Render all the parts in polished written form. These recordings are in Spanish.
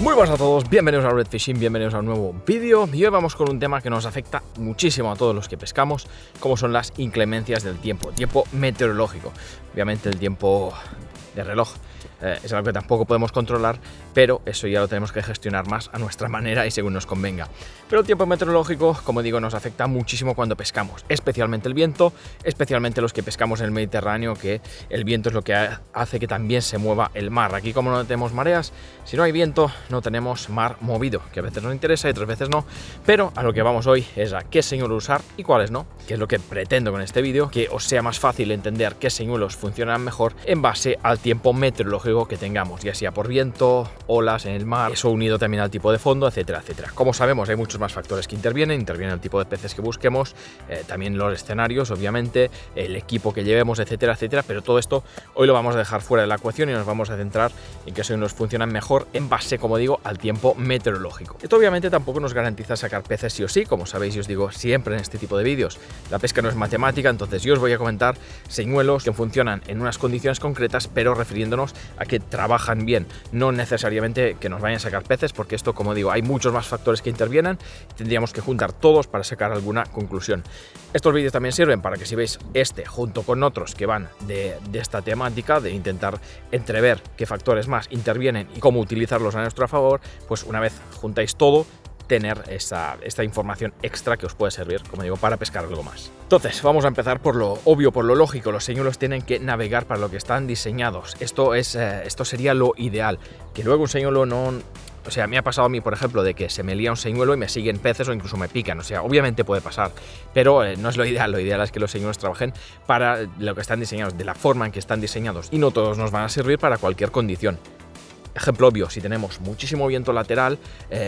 Muy buenas a todos, bienvenidos a Red Fishing, bienvenidos a un nuevo vídeo y hoy vamos con un tema que nos afecta muchísimo a todos los que pescamos, como son las inclemencias del tiempo meteorológico. Obviamente el tiempo de reloj es algo que tampoco podemos controlar, pero eso ya lo tenemos que gestionar más a nuestra manera y según nos convenga. Pero el tiempo meteorológico, como digo, nos afecta muchísimo cuando pescamos, especialmente el viento, especialmente los que pescamos en el Mediterráneo, que el viento es lo que hace que también se mueva el mar. Aquí, como no tenemos mareas, si no hay viento, no tenemos mar movido, que a veces nos interesa y otras veces no, pero a lo que vamos hoy es a qué señuelos usar y cuáles no, que es lo que pretendo con este vídeo, que os sea más fácil entender qué señuelos funcionan mejor en base al tiempo meteorológico que tengamos, ya sea por viento, olas en el mar, eso unido también al tipo de fondo, etcétera, etcétera. Como sabemos, hay muchos más factores que intervienen el tipo de peces que busquemos, también los escenarios, obviamente, el equipo que llevemos, etcétera, etcétera, pero todo esto hoy lo vamos a dejar fuera de la ecuación y nos vamos a centrar en que nos funcionan mejor en base, como digo, al tiempo meteorológico. Esto obviamente tampoco nos garantiza sacar peces sí o sí, como sabéis y os digo siempre en este tipo de vídeos, la pesca no es matemática, entonces yo os voy a comentar señuelos que funcionan en unas condiciones concretas, pero refiriéndonos a que trabajan bien, no necesariamente que nos vayan a sacar peces, porque esto, como digo, hay muchos más factores que intervienen y tendríamos que juntar todos para sacar alguna conclusión. Estos vídeos también sirven para que si veis este junto con otros que van de esta temática, de intentar entrever qué factores más intervienen y cómo utilizarlos a nuestro favor, pues una vez juntáis todo, tener esta información extra que os puede servir, como digo, para pescar algo más. Entonces, vamos a empezar por lo obvio, por lo lógico. Los señuelos tienen que navegar para lo que están diseñados. Esto sería lo ideal. Que luego un señuelo no... O sea, me ha pasado a mí, por ejemplo, de que se me lía un señuelo y me siguen peces o incluso me pican. O sea, obviamente puede pasar, pero no es lo ideal. Lo ideal es que los señuelos trabajen para lo que están diseñados, de la forma en que están diseñados. Y no todos nos van a servir para cualquier condición. Ejemplo obvio, si tenemos muchísimo viento lateral,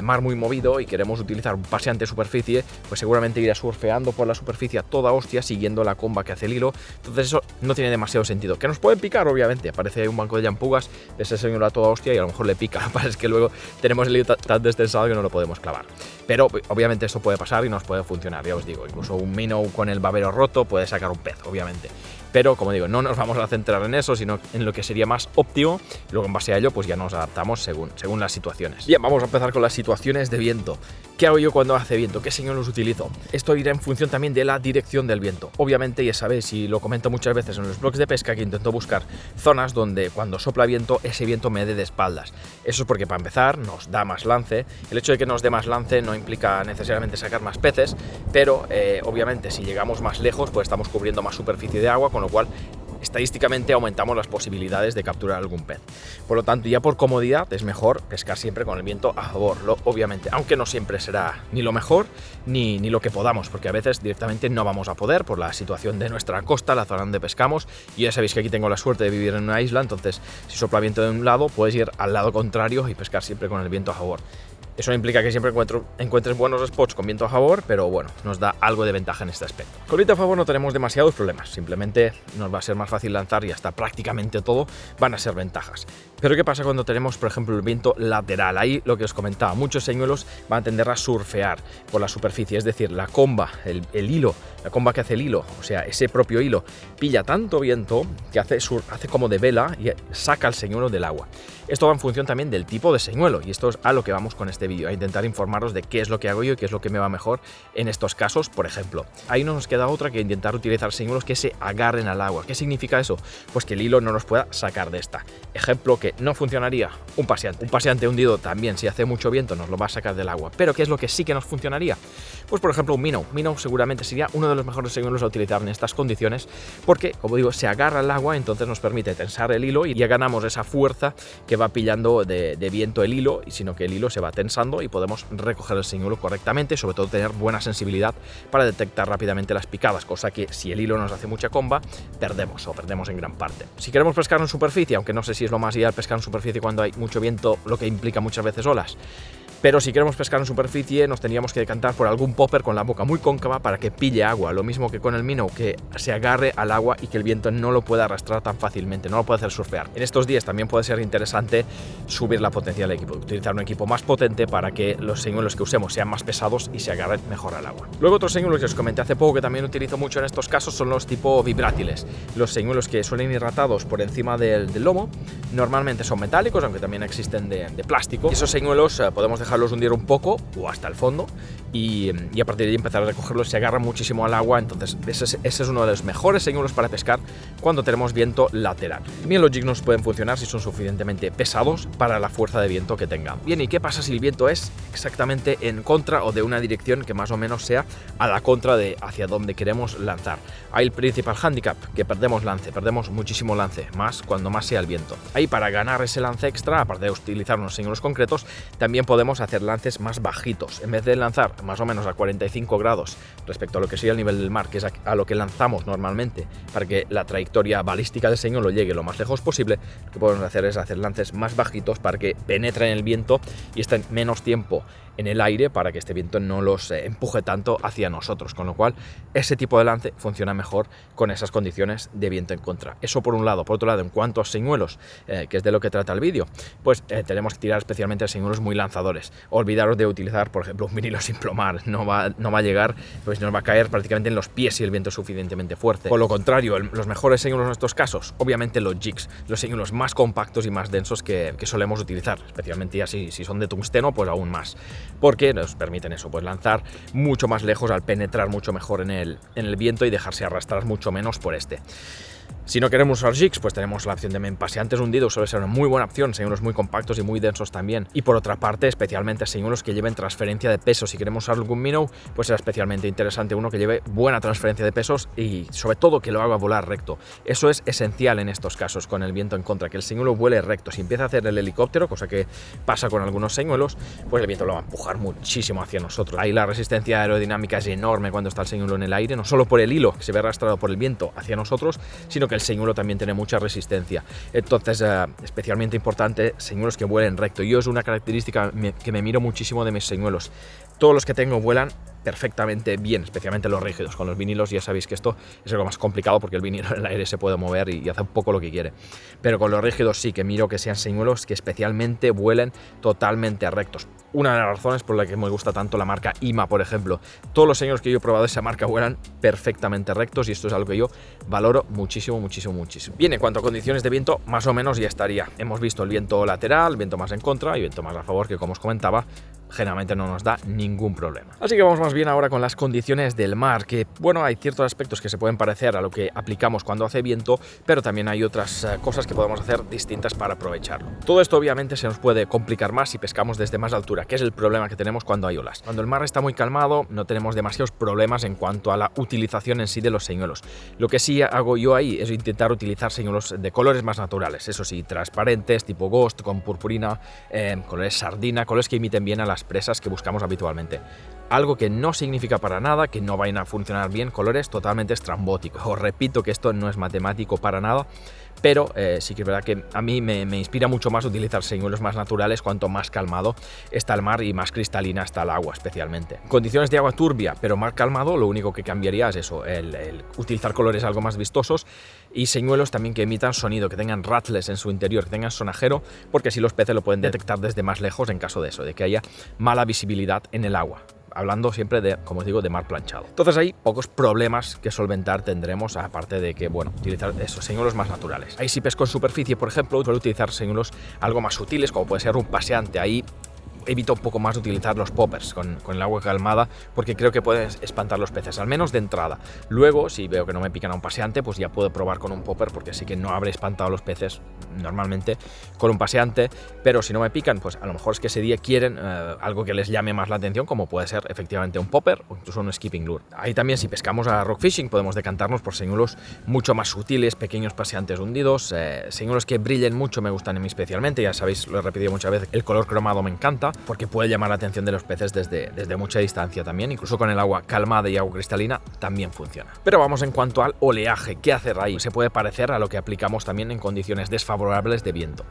mar muy movido y queremos utilizar un paseante superficie, pues seguramente irá surfeando por la superficie a toda hostia siguiendo la comba que hace el hilo. Entonces eso no tiene demasiado sentido. ¿Que nos pueden picar? Obviamente, aparece un banco de llampugas de ese señuelo a toda hostia y a lo mejor le pica. Lo que pasa es que luego tenemos el hilo tan destensado que no lo podemos clavar. Pero obviamente esto puede pasar y nos puede funcionar, ya os digo. Incluso un minnow con el babero roto puede sacar un pez, obviamente. Pero, como digo, no nos vamos a centrar en eso, sino en lo que sería más óptimo. Luego, en base a ello, pues ya nos adaptamos según las situaciones. Bien, vamos a empezar con las situaciones de viento. ¿Qué hago yo cuando hace viento? ¿Qué señuelos utilizo? Esto irá en función también de la dirección del viento. Obviamente, ya sabéis, y lo comento muchas veces en los blogs de pesca, que intento buscar zonas donde cuando sopla viento, ese viento me dé de espaldas. Eso es porque, para empezar, nos da más lance. El hecho de que nos dé más lance no implica necesariamente sacar más peces, pero obviamente si llegamos más lejos, pues estamos cubriendo más superficie de agua, con lo cual estadísticamente aumentamos las posibilidades de capturar algún pez. Por lo tanto, ya por comodidad es mejor pescar siempre con el viento a favor, obviamente, aunque no siempre será ni lo mejor ni lo que podamos, porque a veces directamente no vamos a poder por la situación de nuestra costa, la zona donde pescamos. Y ya sabéis que aquí tengo la suerte de vivir en una isla, entonces si sopla viento de un lado, puedes ir al lado contrario y pescar siempre con el viento a favor. Eso implica que siempre encuentres buenos spots con viento a favor, pero bueno, nos da algo de ventaja en este aspecto. Con viento a favor no tenemos demasiados problemas, simplemente nos va a ser más fácil lanzar y hasta prácticamente todo van a ser ventajas. Pero ¿qué pasa cuando tenemos, por ejemplo, el viento lateral? Ahí lo que os comentaba, muchos señuelos van a tender a surfear por la superficie, es decir, la comba, el hilo, la comba que hace el hilo, o sea, ese propio hilo, pilla tanto viento que hace como de vela y saca el señuelo del agua. Esto va en función también del tipo de señuelo y esto es a lo que vamos con este vídeo, a intentar informaros de qué es lo que hago yo y qué es lo que me va mejor en estos casos. Por ejemplo, ahí no nos queda otra que intentar utilizar señuelos que se agarren al agua. ¿Qué significa eso? Pues que el hilo no nos pueda sacar de esta. Ejemplo que no funcionaría, un paseante. Un paseante hundido también, si hace mucho viento, nos lo va a sacar del agua. Pero ¿qué es lo que sí que nos funcionaría? Pues por ejemplo un minnow. Minnow seguramente sería uno de los mejores señuelos a utilizar en estas condiciones porque, como digo, se agarra al agua, entonces nos permite tensar el hilo y ya ganamos esa fuerza que va pillando de viento el hilo, y sino que el hilo se va tensando y podemos recoger el señuelo correctamente, sobre todo tener buena sensibilidad para detectar rápidamente las picadas, cosa que si el hilo nos hace mucha comba, perdemos en gran parte. Si queremos pescar en superficie, aunque no sé si es lo más ideal pescar en superficie cuando hay mucho viento, lo que implica muchas veces olas, Pero si queremos pescar en superficie nos tendríamos que decantar por algún popper con la boca muy cóncava para que pille agua, lo mismo que con el minnow, que se agarre al agua y que el viento no lo pueda arrastrar tan fácilmente, no lo puede hacer surfear. En estos días también puede ser interesante subir la potencia del equipo, utilizar un equipo más potente para que los señuelos que usemos sean más pesados y se agarren mejor al agua. Luego otros señuelos que os comenté hace poco que también utilizo mucho en estos casos son los tipo vibrátiles, los señuelos que suelen ir ratados por encima del lomo, normalmente son metálicos, aunque también existen de plástico. Y esos señuelos podemos dejarlos hundir un poco o hasta el fondo y a partir de ahí empezar a recogerlos. Se agarran muchísimo al agua, entonces ese es uno de los mejores señuelos para pescar cuando tenemos viento lateral. Bien, los jigs nos pueden funcionar si son suficientemente pesados para la fuerza de viento que tengan. Bien, ¿y qué pasa si el viento es exactamente en contra o de una dirección que más o menos sea a la contra de hacia donde queremos lanzar? Ahí el principal handicap, que perdemos lance, perdemos muchísimo lance, más cuando más sea el viento. Ahí para ganar ese lance extra, aparte de utilizar unos señuelos concretos, también podemos hacer lances más bajitos. En vez de lanzar más o menos a 45 grados respecto a lo que sería el nivel del mar, que es a lo que lanzamos normalmente para que la trayectoria balística del señuelo llegue lo más lejos posible, lo que podemos hacer es hacer lances más bajitos para que penetren el viento y estén menos tiempo en el aire para que este viento no los empuje tanto hacia nosotros, con lo cual ese tipo de lance funciona mejor con esas condiciones de viento en contra. Eso por un lado. Por otro lado, en cuanto a señuelos, que es de lo que trata el vídeo, pues tenemos que tirar especialmente a señuelos muy lanzadores. Olvidaros de utilizar, por ejemplo, un vinilo sin plomar, no va a llegar, pues nos va a caer prácticamente en los pies si el viento es suficientemente fuerte. Por lo contrario, los mejores señuelos en estos casos, obviamente los jigs, los señuelos más compactos y más densos que solemos utilizar, especialmente ya si son de tungsteno, pues aún más, porque nos permiten eso, pues lanzar mucho más lejos al penetrar mucho mejor en el viento y dejarse arrastrar mucho menos por este. Si no queremos usar jigs, pues tenemos la opción de paseantes hundidos, suele ser una muy buena opción, señuelos muy compactos y muy densos también. Y por otra parte, especialmente señuelos que lleven transferencia de peso. Si queremos usar algún minnow, pues será especialmente interesante uno que lleve buena transferencia de pesos y sobre todo que lo haga volar recto. Eso es esencial en estos casos con el viento en contra, que el señuelo vuele recto. Si empieza a hacer el helicóptero, cosa que pasa con algunos señuelos, pues el viento lo va a empujar muchísimo hacia nosotros. Ahí la resistencia aerodinámica es enorme cuando está el señuelo en el aire, no solo por el hilo que se ve arrastrado por el viento hacia nosotros, sino que el señuelo también tiene mucha resistencia. Entonces, especialmente importante, señuelos que vuelen recto. Yo es una característica que me miro muchísimo de mis señuelos. Todos los que tengo vuelan perfectamente bien, especialmente los rígidos. Con los vinilos ya sabéis que esto es algo más complicado porque el vinilo en el aire se puede mover y hace un poco lo que quiere. Pero con los rígidos sí que miro que sean señuelos que especialmente vuelen totalmente rectos. Una de las razones por la que me gusta tanto la marca IMA, por ejemplo. Todos los señuelos que yo he probado de esa marca vuelan perfectamente rectos y esto es algo que yo valoro muchísimo, muchísimo, muchísimo. Bien, en cuanto a condiciones de viento, más o menos ya estaría. Hemos visto el viento lateral, viento más en contra y viento más a favor, que como os comentaba, generalmente no nos da ningún problema. Así que vamos más bien ahora con las condiciones del mar, que bueno, hay ciertos aspectos que se pueden parecer a lo que aplicamos cuando hace viento, pero también hay otras cosas que podemos hacer distintas para aprovecharlo. Todo esto obviamente se nos puede complicar más si pescamos desde más altura, que es el problema que tenemos cuando hay olas. Cuando el mar está muy calmado no tenemos demasiados problemas en cuanto a la utilización en sí de los señuelos. Lo que sí hago yo ahí es intentar utilizar señuelos de colores más naturales, eso sí, transparentes, tipo Ghost, con purpurina, colores sardina, colores que imiten bien a las presas que buscamos habitualmente. Algo que no significa para nada que no vayan a funcionar bien colores totalmente estrambóticos. Os repito que esto no es matemático para nada, pero sí que es verdad que a mí me inspira mucho más utilizar señuelos más naturales cuanto más calmado está el mar y más cristalina está el agua especialmente. Condiciones de agua turbia pero mar calmado, lo único que cambiaría es eso, el utilizar colores algo más vistosos y señuelos también que emitan sonido, que tengan rattles en su interior, que tengan sonajero, porque así los peces lo pueden detectar desde más lejos en caso de eso, de que haya mala visibilidad en el agua. Hablando siempre de, como os digo, de mar planchado. Entonces hay pocos problemas que solventar tendremos, aparte de que, bueno, utilizar esos señuelos más naturales. Ahí si pesco en superficie, por ejemplo, suelo utilizar señuelos algo más sutiles, como puede ser un paseante. Ahí evito un poco más utilizar los poppers con el agua calmada porque creo que pueden espantar los peces, al menos de entrada. Luego, si veo que no me pican a un paseante, pues ya puedo probar con un popper porque sí que no habré espantado a los peces normalmente con un paseante, pero si no me pican, pues a lo mejor es que ese día quieren algo que les llame más la atención, como puede ser efectivamente un popper o incluso un skipping lure. Ahí también, si pescamos a rock fishing, podemos decantarnos por señuelos mucho más sutiles, pequeños paseantes hundidos, señuelos que brillen mucho me gustan a mí especialmente, ya sabéis, lo he repetido muchas veces, el color cromado me encanta. porque puede llamar la atención de los peces desde mucha distancia también, incluso con el agua calmada y agua cristalina también funciona. Pero vamos en cuanto al oleaje, ¿qué hacer ahí? Se puede parecer a lo que aplicamos también en condiciones desfavorables de viento.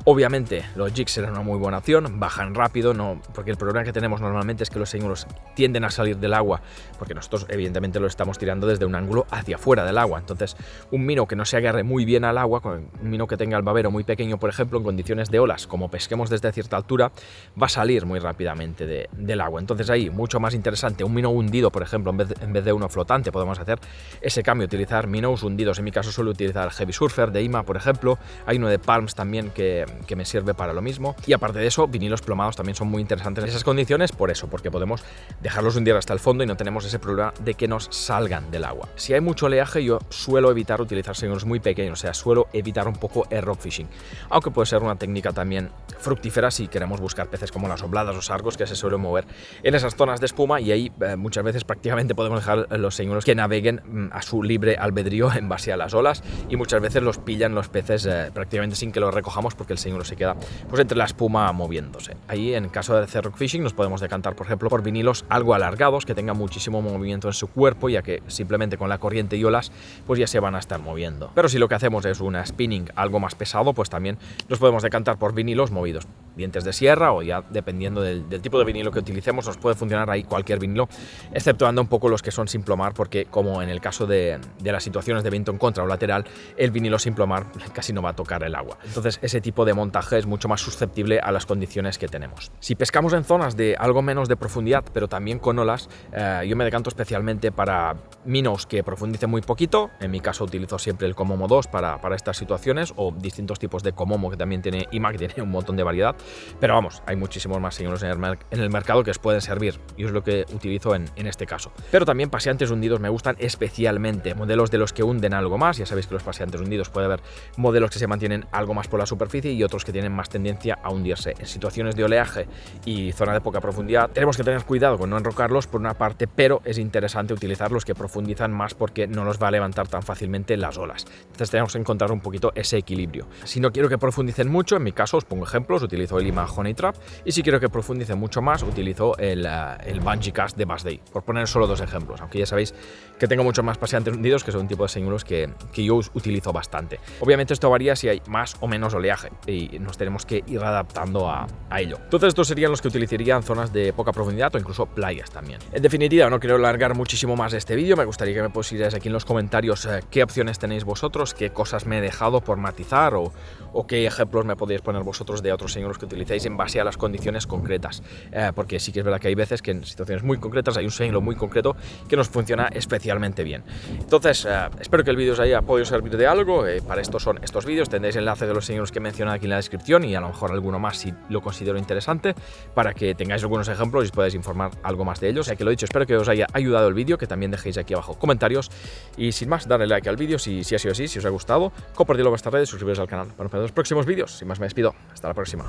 Obviamente los jigs serán una muy buena opción, bajan rápido, porque el problema que tenemos normalmente es que los señuelos tienden a salir del agua, porque nosotros evidentemente lo estamos tirando desde un ángulo hacia afuera del agua. Entonces un minnow que no se agarre muy bien al agua, un minnow que tenga el babero muy pequeño, por ejemplo, en condiciones de olas, como pesquemos desde cierta altura, va a salir muy rápidamente del agua. Entonces ahí, mucho más interesante, un minnow hundido, por ejemplo, en vez de uno flotante, podemos hacer ese cambio, utilizar minnows hundidos. En mi caso suelo utilizar Heavy Surfer de IMA, por ejemplo. Hay uno de Palms también que me sirve para lo mismo. Y aparte de eso, vinilos plomados también son muy interesantes en esas condiciones, por eso, porque podemos dejarlos hundir hasta el fondo y no tenemos ese problema de que nos salgan del agua. Si hay mucho oleaje, yo suelo evitar utilizar señuelos muy pequeños, o sea, suelo evitar un poco el rock fishing, aunque puede ser una técnica también fructífera si queremos buscar peces como las obladas o sargos que se suelen mover en esas zonas de espuma, y ahí muchas veces prácticamente podemos dejar los señuelos que naveguen a su libre albedrío en base a las olas, y muchas veces los pillan los peces prácticamente sin que los recojamos, porque el señuelo se queda pues entre la espuma moviéndose. Ahí, en caso de hacer rock fishing, nos podemos decantar, por ejemplo, por vinilos algo alargados, que tengan muchísimo movimiento en su cuerpo, ya que simplemente con la corriente y olas pues ya se van a estar moviendo. Pero si lo que hacemos es una spinning algo más pesado, pues también nos podemos decantar por vinilos movidos, dientes de sierra, o ya dependiendo del tipo de vinilo que utilicemos, nos puede funcionar ahí cualquier vinilo, exceptuando un poco los que son sin plomar, porque como en el caso de las situaciones de viento en contra o lateral, el vinilo sin plomar casi no va a tocar el agua. Entonces ese tipo de montaje es mucho más susceptible a las condiciones que tenemos. Si pescamos en zonas de algo menos de profundidad, pero también con olas, yo me decanto especialmente para minnows que profundicen muy poquito. En mi caso utilizo siempre el Komomo 2 para estas situaciones, o distintos tipos de Komomo que también tiene IMA, que tiene un montón de variedad. Pero vamos, hay muchísimos más señuelos en el mercado que os pueden servir, y es lo que utilizo en este caso. Pero también paseantes hundidos me gustan especialmente, modelos de los que hunden algo más. Ya sabéis que los paseantes hundidos puede haber modelos que se mantienen algo más por la superficie y otros que tienen más tendencia a hundirse. En situaciones de oleaje y zona de poca profundidad tenemos que tener cuidado con no enrocarlos por una parte, pero es interesante utilizar los que profundizan más, porque no los va a levantar tan fácilmente las olas. Entonces tenemos que encontrar un poquito ese equilibrio. Si no quiero que profundicen mucho, en mi caso os pongo ejemplos, utilizo el IMA Honey Trap, y si quiero que profundicen mucho más, utilizo el Bungee Cast de Bass Day, por poner solo dos ejemplos, aunque ya sabéis que tengo muchos más paseantes hundidos, que son un tipo de señuelos que yo utilizo bastante. Obviamente esto varía si hay más o menos oleaje, y nos tenemos que ir adaptando a ello. Entonces estos serían los que utilizaría en zonas de poca profundidad o incluso playas también. En definitiva, no quiero alargar muchísimo más este vídeo, me gustaría que me pusierais aquí en los comentarios qué opciones tenéis vosotros, qué cosas me he dejado por matizar, o qué ejemplos me podéis poner vosotros de otros señuelos que utilicéis en base a las condiciones concretas, porque sí que es verdad que hay veces que en situaciones muy concretas hay un señuelo muy concreto que nos funciona especialmente bien. Entonces espero que el vídeo os haya podido servir de algo. Para esto son estos vídeos, tendréis enlace de los señuelos que he mencionado aquí en la descripción, y a lo mejor alguno más si lo considero interesante, para que tengáis algunos ejemplos y os podáis informar algo más de ellos. Ya que lo he dicho, espero que os haya ayudado el vídeo, que también dejéis aquí abajo comentarios, y sin más, darle like al vídeo si ha sido así, si os ha gustado, compartirlo en vuestras redes, suscribiros al canal para no perder los próximos vídeos. Sin más, me despido, hasta la próxima.